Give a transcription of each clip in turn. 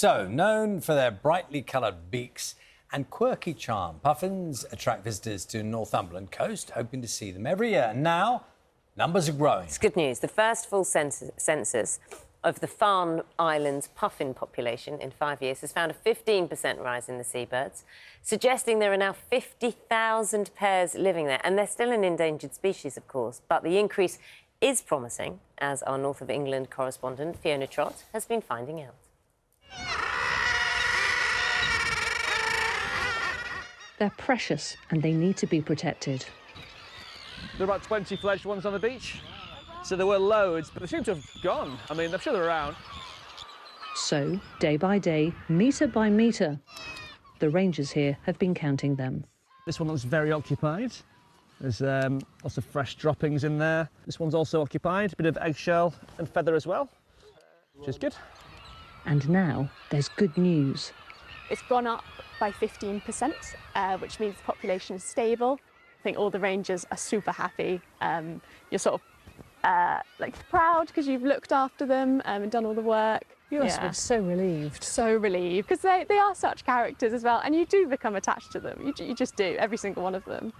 So, known for their brightly coloured beaks and quirky charm, puffins attract visitors to Northumberland coast, hoping to see them every year. And now, numbers are growing. It's good news. The first full census of the Farne Islands puffin population in 5 years has found a 15% rise in the seabirds, suggesting there are now 50,000 pairs living there. And they're still an endangered species, of course, but the increase is promising, as our North of England correspondent, Fiona Trott, has been finding out. They're precious and they need to be protected. There are about 20 fledged ones on the beach. So there were loads, but they seem to have gone. I mean, I'm sure they're around. So, day by day, metre by metre, the rangers here have been counting them. This one looks very occupied. There's lots of fresh droppings in there. This one's also occupied, a bit of eggshell and feather as well, which is good. And now there's good news. It's gone up by 15%, which means the population is stable. I think all the rangers are super happy. You're sort of like proud because you've looked after them and done all the work. You must be so relieved. So relieved, because they are such characters as well, and you do become attached to them. You just do, every single one of them.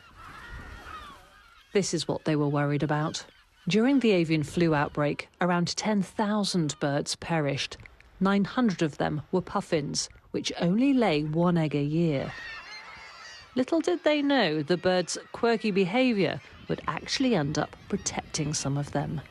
This is what they were worried about. During the avian flu outbreak, around 10,000 birds perished. 900 of them were puffins, which only lay one egg a year. Little did they know the birds' quirky behaviour would actually end up protecting some of them.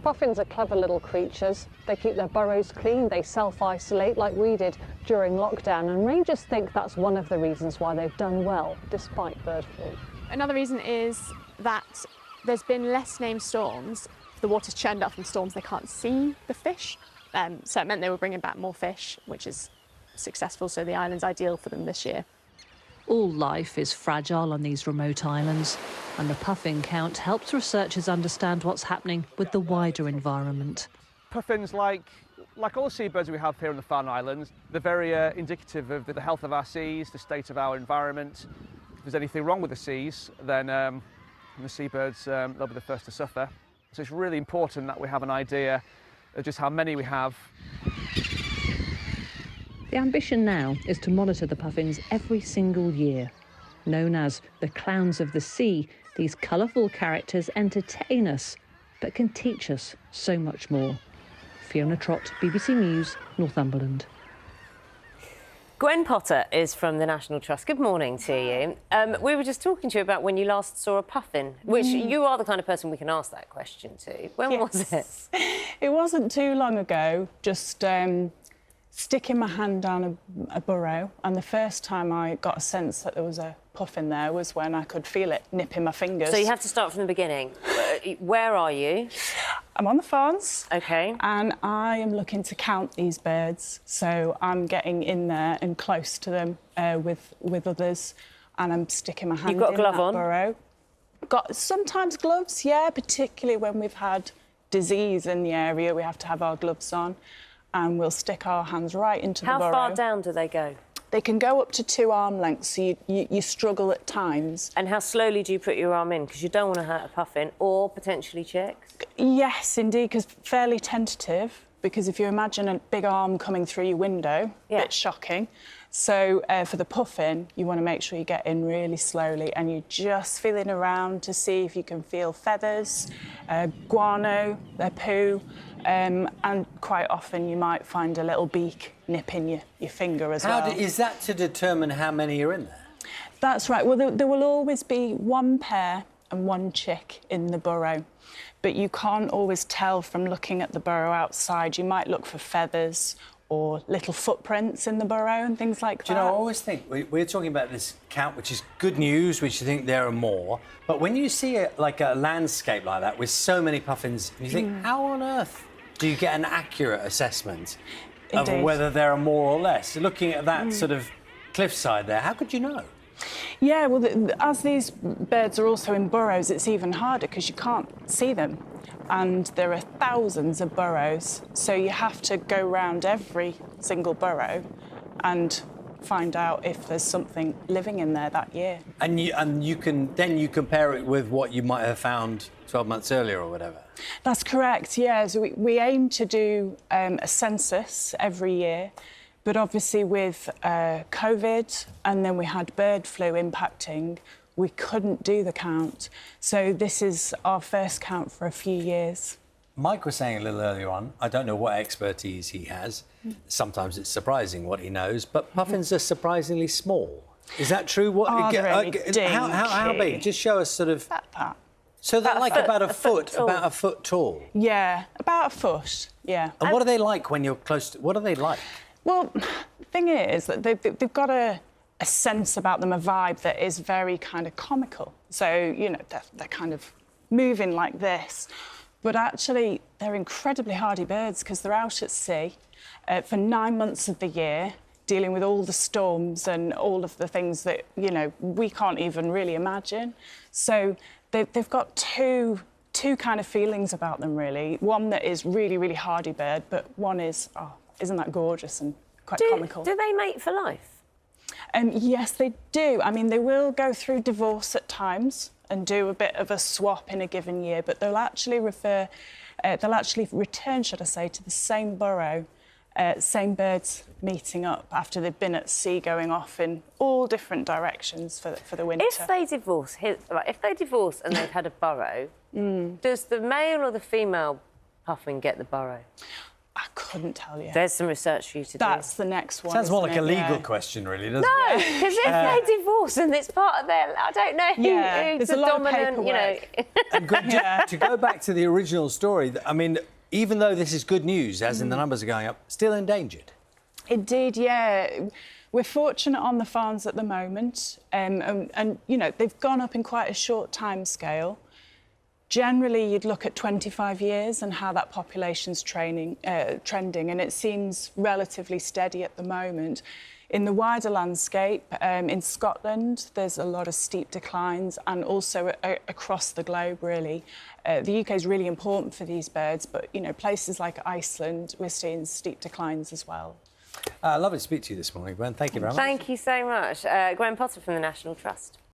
Puffins are clever little creatures. They keep their burrows clean, they self-isolate like we did during lockdown, and rangers think that's one of the reasons why they've done well, despite bird flu. Another reason is that there's been less named storms. The water's churned up from storms, they can't see the fish. So it meant they were bringing back more fish, which is successful, so the island's ideal for them this year. All life is fragile on these remote islands, and the puffin count helps researchers understand what's happening with the wider environment. Puffins, like all the seabirds we have here on the Farne Islands, they're very indicative of the health of our seas, the state of our environment. If there's anything wrong with the seas, then the seabirds, they'll be the first to suffer. So it's really important that we have an idea of just how many we have. The ambition now is to monitor the puffins every single year. Known as the clowns of the sea, these colourful characters entertain us, but can teach us so much more. Fiona Trott, BBC News, Northumberland. Gwen Potter is from the National Trust. Good morning to you. We were just talking to you about when you last saw a puffin, which you are the kind of person we can ask that question to. When was it? It wasn't too long ago, just sticking my hand down a burrow, and the first time I got a sense that there was a puffin there was when I could feel it nipping my fingers. So you have to start from the beginning. Where are you? I'm on the Farnes. OK. And I am looking to count these birds, so I'm getting in there and close to them with others, and I'm sticking my hand in that burrow. Got sometimes gloves, yeah, particularly when we've had disease in the area, we have to have our gloves on. And we'll stick our hands right into the burrow. How far down do they go? They can go up to 2 arm lengths, so you struggle at times. And how slowly do you put your arm in? Because you don't want to hurt a puffin or potentially chicks. Yes, indeed, because fairly tentative, because if you imagine a big arm coming through your window, a bit shocking. So for the puffin, you want to make sure you get in really slowly and you're just feeling around to see if you can feel feathers, guano, their poo, and quite often you might find a little beak nipping your finger as well. Is that to determine how many are in there? That's right. Well, there will always be 1 pair and 1 chick in the burrow, but you can't always tell from looking at the burrow outside. You might look for feathers or little footprints in the burrow and things like that. Do you know, I always think we're talking about this count, which is good news, which you think there are more. But when you see a landscape like that with so many puffins, you think, how on earth do you get an accurate assessment of whether there are more or less? Looking at that sort of cliffside there, how could you know? Yeah, well, as these birds are also in burrows, it's even harder because you can't see them. And there are thousands of burrows, so you have to go round every single burrow and find out if there's something living in there that year. And you compare it with what you might have found 12 months earlier or whatever. That's correct, yeah. So we aim to do a census every year But obviously with COVID and then we had bird flu impacting, we couldn't do the count. So this is our first count for a few years. Mike was saying a little earlier on, I don't know what expertise he has. Sometimes it's surprising what he knows, but puffins are surprisingly small. Is that true? What? How big? Just show us sort of. That. So they're like about a foot tall. Yeah, about a foot. Yeah. And what are they like when you're close to? What are they like? Well, the thing is that they've got a sense about them, a vibe that is very kind of comical. So you know they're kind of moving like this. But actually, they're incredibly hardy birds because they're out at sea for 9 months of the year, dealing with all the storms and all of the things that, you know, we can't even really imagine. So they've got two kind of feelings about them, really. One that is really, really hardy bird, but one is, oh, isn't that gorgeous and quite comical. Do they mate for life? Yes, they do. I mean, they will go through divorce at times and do a bit of a swap in a given year, but they'll actually return, should I say, to the same burrow, same birds meeting up after they've been at sea, going off in all different directions for the winter. If they divorce, and they've had a burrow, does the male or the female puffin get the burrow? I couldn't tell you. There's some research for you to do. That's the next one. Sounds more like a legal Yeah. question, really, doesn't No, it? because if they divorce and it's part of their, I don't know who's there's the a lot of dominant, you know. paperwork. To go back to the original story, I mean, even though this is good news, as in the numbers are going up, still endangered. Indeed, yeah. We're fortunate on the farms at the moment, and you know they've gone up in quite a short time scale. Generally, you'd look at 25 years and how that population's trending, and it seems relatively steady at the moment. In the wider landscape, in Scotland, there's a lot of steep declines, and also across the globe, really. The UK is really important for these birds, but, you know, places like Iceland, we're seeing steep declines as well. Lovely to speak to you this morning, Gwen. Thank you very much. Thank you so much. Gwen Potter from the National Trust.